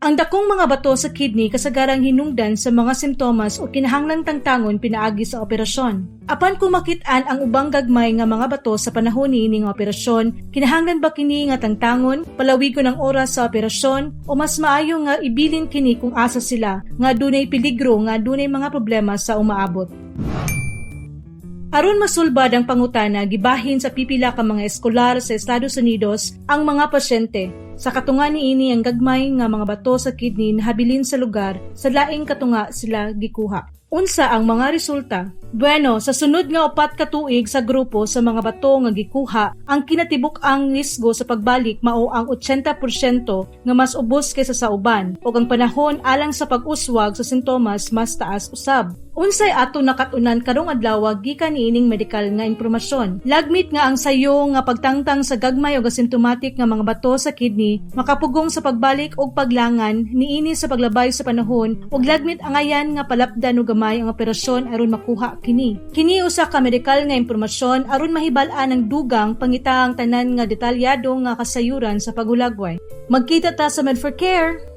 Ang dakong mga bato sa kidney kasagarang hinungdan sa mga simptomas o kinahanglang tangtangon pinaagi sa operasyon. Apan kung makit-an ang ubang gagmay nga mga bato sa panahon niini nga operasyon, kinahanglan ba kini nga tangtangon, palawigon ang oras sa operasyon o mas maayo nga ibilin kini kung asa sila nga dunay peligro nga dunay mga problema sa umaabot. Aron masulbad ang pangutana, gibahin sa pipila ka mga eskolar sa Estados Unidos ang mga pasyente. Sa katunga niini ang gagmay nga mga bato sa kidney nahabilin sa lugar sa laing katunga sila gikuha. Unsa ang mga resulta? Bueno, sa sunod nga 4 ka tuig sa grupo sa mga bato nga gikuha, ang kinatibuk-ang risgo sa pagbalik mao ang 80% nga mas ubos kaysa sa uban, ug ang panahon alang sa pag-uswag sa sintomas mas taas usab. Unsay ato nakatunan karong adlaw gikan niining medikal nga impormasyon. Lagmit nga ang sayo nga pagtangtang sa gagmay o asymptomatic nga mga bato sa kidney makapugong sa pagbalik og paglangan niini sa paglabay sa panahon ug lagmit angayan nga palapdan og gamay ang operasyon aron makuha kini. Kini usa ka medikal nga impormasyon aron mahibal-an ang dugang pangitang tanan nga detalyado nga kasayuran sa paghulagway. Magkita ta sa Med4Care.